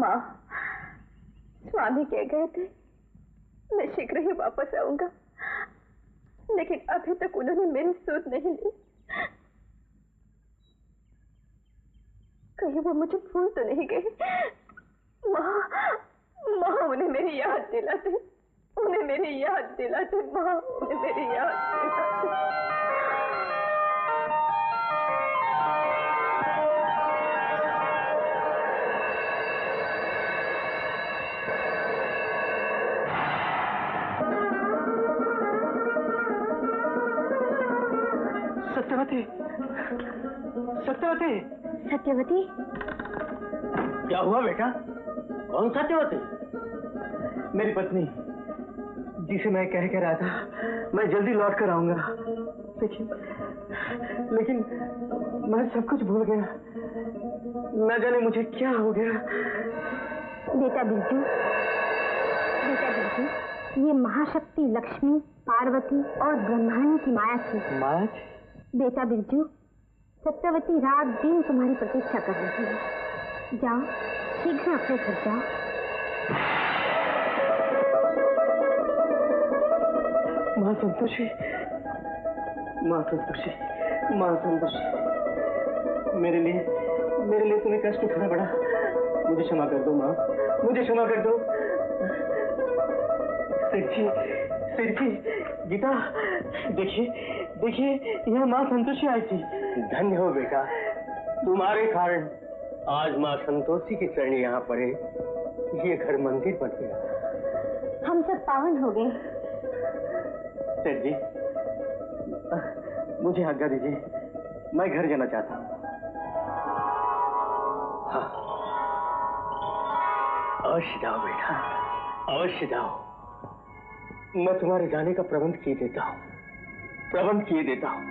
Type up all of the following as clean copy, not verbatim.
माँ, स्वामी कह गए थे मैं शीघ्र ही वापस आऊंगा, लेकिन अभी तक उन्होंने मेरी सुध नहीं ली। कहीं वो मुझे भूल तो नहीं गए? माँ, उन्हें मेरी याद दिलाते, उन्हें मेरी याद दिलाते, माँ, उन्हें मेरी याद दिलाते। सत्यवती, सत्यवती, सत्यवती, क्या हुआ बेटा? कौन सत्यवती? मेरी पत्नी, जिसे मैं कह के रहा था मैं जल्दी लौट कर आऊंगा, लेकिन मैं सब कुछ भूल गया। न जाने मुझे क्या हो गया। बेटा बिरजू, ये महाशक्ति लक्ष्मी, पार्वती और ब्रह्मांड की माया थी। माया? बेटा बिरजू, सत्यवती रात दिन तुम्हारी प्रतीक्षा कर रही है। जाओ, शीघ्र अपने घर जाओ। माँ संतोषी, माँ संतोषी, माँ संतोषी, मेरे लिए तुम्हें कष्ट उठाना पड़ा। मुझे क्षमा कर दो माँ, मुझे क्षमा कर दो। सेठ जी, गीता, देखिए यह माँ संतोषी आई थी। धन्य हो बेटा, तुम्हारे कारण आज माँ संतोषी के चरण यहाँ पड़े, ये घर मंदिर बन गया। हम सब पावन हो गए। सेठ जी, मुझे आज्ञा दीजिए, मैं घर जाना चाहता हूँ। हाँ, अवश्य जाओ बेटा, अवश्य जाओ। मैं तुम्हारे जाने का प्रबंध किए देता हूँ, प्रबंध किए देता हूँ।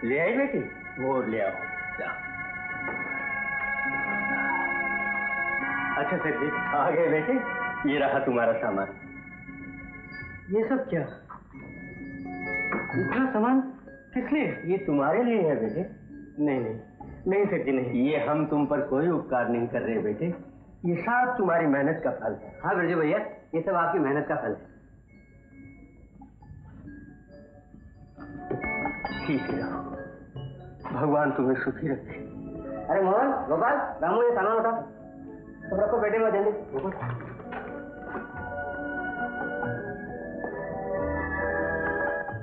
ले आई बेटी? वो ले आओ, जा। अच्छा सेठ जी, आ गए बेटे? ये रहा तुम्हारा सामान। ये सब क्या? इतना सामान किस लिए? ये तुम्हारे लिए है बेटे। नहीं सेठ जी, नहीं। ये हम तुम पर कोई उपकार नहीं कर रहे बेटे, ये सब तुम्हारी मेहनत का फल है। हाँ बिरजू भैया, ये सब आपकी मेहनत का फल है। ठीक है, भगवान तुम्हें सुखी रखे। अरे मोहन, गोपाल, रामू, ये सामान उठा, सब रखो बेटे में जल्दी।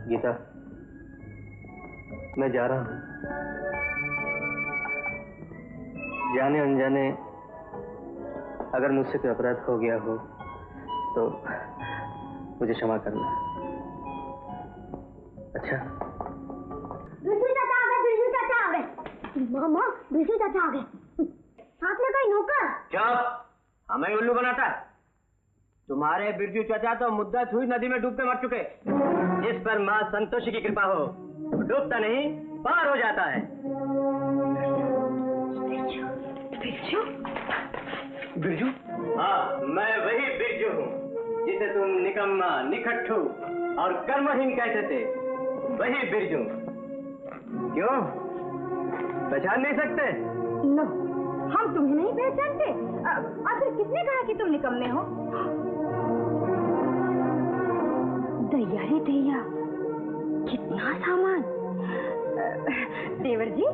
गीता, मैं जा रहा हूँ। जाने अनजाने अगर मुझसे कोई अपराध हो गया हो तो मुझे क्षमा करना। अच्छा? बिरजू चाचा आ गए। मामा, बिरजू चाचा आ गए। साथ में कोई नौकर? चुप, हमें उल्लू बनाता है। तुम्हारे बिरजू चाचा तो मुद्दत हुई नदी में डूबते मर चुके। जिस पर माँ संतोषी की कृपा हो, डूबता नहीं, पार हो जाता है। बिरजू? हाँ, मैं वही बिरजू हूँ जिसे तुम निकम्मा, निखट्टू और कर्महीन कहते थे। वही बिरजू। क्यों, पहचान नहीं सकते? नो, हम तुम्हें नहीं पहचानते। आखिर किसने कहा कि तुम निकम्मे हो? दैया रे दैया, कितना सामान। देवर जी,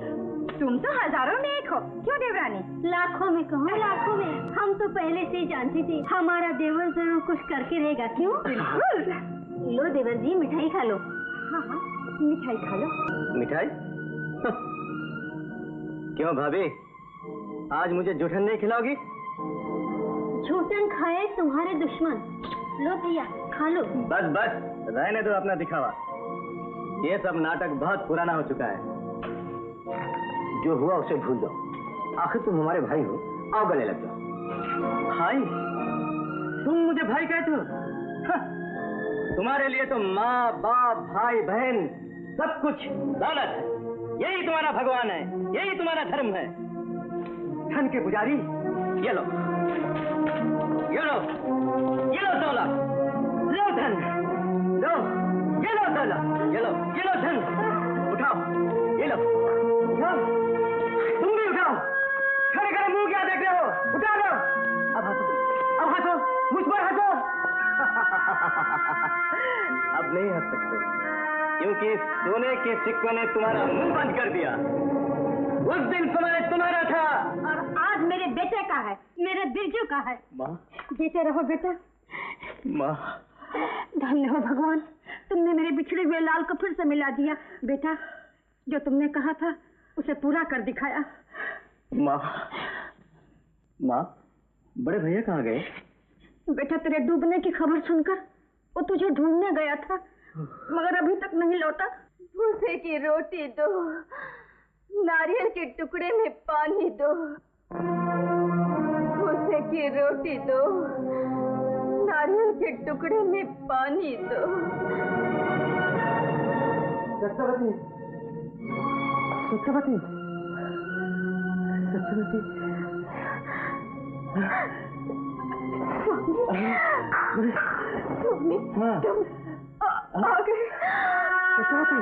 तुम तो हजारों में एक हो, क्यों देवरानी? लाखों में कहो, लाखों में। हम तो पहले से ही जानती थी हमारा देवर जरूर कुछ करके रहेगा। क्यों? बिल्कुल। लो देवर जी, मिठाई खा लो। हाँ, मिठाई खा लो। मिठाई? क्यों भाभी, आज मुझे जूठन नहीं खिलाओगी? झूठन खाए तुम्हारे दुश्मन। लो भैया, खा लो। बस रहने दो अपना दिखावा। ये सब नाटक बहुत पुराना हो चुका है। जो हुआ उसे भूल जाओ। आखिर तुम हमारे भाई हो, आओ गले लग जाओ। भाई? तुम मुझे भाई कहते हो? तुम्हारे लिए तो माँ, बाप, भाई, बहन सब कुछ दौलत है। यही तुम्हारा भगवान है, यही तुम्हारा धर्म है। धन के पुजारी, ये लो दौलत, लो धन, लो, ये लो दौलत, ये लो धन, उठाओ, ये लो। उठाओ, तुम भी उठाओ। खड़े खड़े मुंह क्या देख रहे हो? उठा लो। अब हंसो, मुझ पर हंसो। अब नहीं हंस सकते, क्योंकि सोने के सिक्कों ने तुम्हारा मुंह बंद कर दिया। उस दिन तुम्हारा था, और आज मेरे बेटे का है, मेरे बिरजू का है। माँ, जीते रहो बेटा। माँ, धन्य हो भगवान, तुमने मेरे बिछड़े हुए लाल को फिर से मिला दिया। बेटा, जो तुमने कहा था उसे पूरा कर दिखाया। माँ, माँ, बड़े भैया कहाँ गए? बेटा, तेरे डूबने की खबर सुनकर वो तुझे ढूंढने गया था, मगर अभी तक नहीं लौटा। भूसे की रोटी दो, नारियल के टुकड़े में पानी दो। भूसे की रोटी दो, नारियल के टुकड़े में पानी दो। सत्यवती, सत्यवती, सत्यवती। स्वामी, हाँ। तुम आ गए। सत्यवती,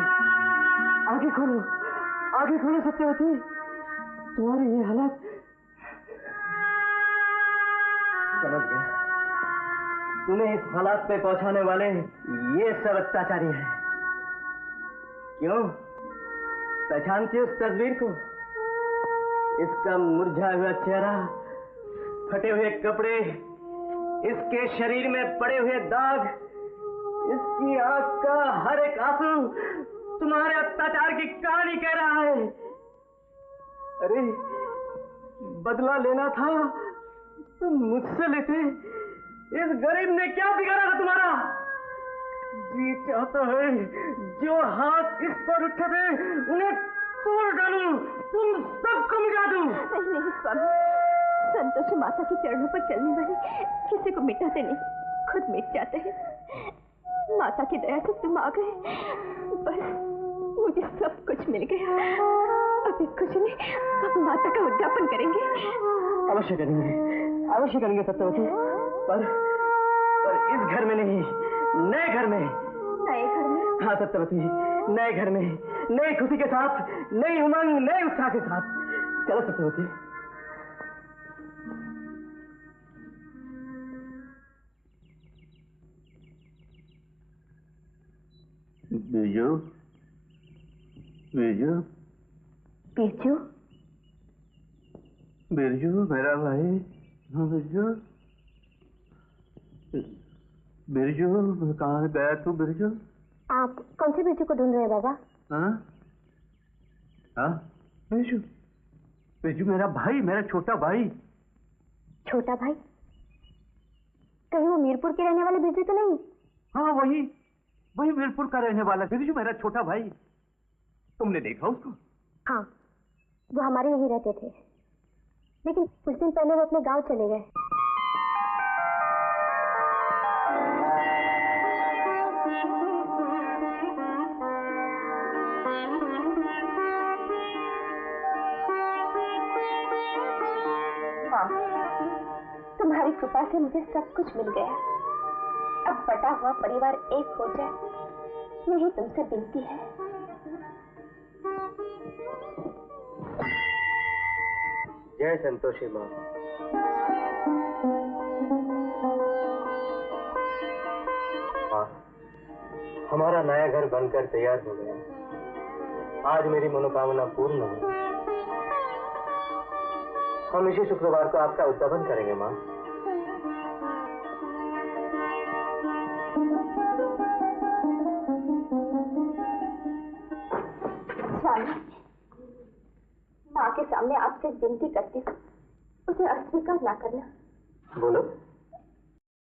आगे खोलो, आगे खोलो सत्यवती। तुम्हारी ये हालत। समझ गया, तुम्हें इस हालात पे पहुंचाने वाले ये सब अत्याचारी हैं। क्यों? पहचानती उस तस्वीर को? इसका मुरझा हुआ चेहरा, फटे हुए कपड़े, इसके शरीर में पड़े हुए दाग, इसकी आंख का हर एक आंसू तुम्हारे अत्याचार की कहानी कह रहा है। अरे, बदला लेना था तो मुझसे लेते। इस गरीब ने क्या बिगाड़ा था तुम्हारा? जी चाहता है जो हाथ इस पर उठे थे उन्हें तोड़ डालूं, तुम सबको मिटा दूं। नहीं नहीं स्वामी, संतोषी माता के चरणों पर चलने वाले किसी को मिटाते नहीं, खुद मिट जाते हैं। माता की दया से तुम आ गए, बस मुझे सब कुछ मिल गया। अब इस खुशी में अब माता का उद्यापन करेंगे। अवश्य करेंगे, अवश्य करेंगे सत्यवती, पर इस घर में नहीं, नए घर में। नए घर में? हाँ सत्यवती, नए घर में, नई खुशी के साथ, नई उमंग, नए उत्साह के साथ। चलो सत्यवती। बिरजू, बिरजू, बिरजू, बिरजू मेरा भाई। बिरजू, बिरजू कहाँ गया तू बिरजू? आप कौन से बिरजू को ढूंढ रहे हैं बाबा? हाँ हाँ, बिरजू, बिरजू मेरा भाई, मेरा छोटा भाई। छोटा भाई? कहीं वो मीरपुर के रहने वाले बिरजू तो नहीं? हाँ वही मीरपुर का रहने वाला बिरजू, मेरा छोटा भाई। तुमने देखा उसको? हाँ, वो हमारे यहीं रहते थे, लेकिन कुछ दिन पहले वो अपने गांव चले गए। हाँ, तुम्हारी कृपा से मुझे सब कुछ मिल गया। अब बटा हुआ परिवार एक हो जाए, यही तुमसे विनती है। जय संतोषी माँ। हाँ, हमारा नया घर बनकर तैयार हो गया। आज मेरी मनोकामना पूर्ण हुई। हम इसी शुक्रवार को आपका उद्यापन करेंगे माँ। स्वामी, माँ के सामने आपसे विनती करती हूँ, उसे अस्वीकार ना करना। बोलो।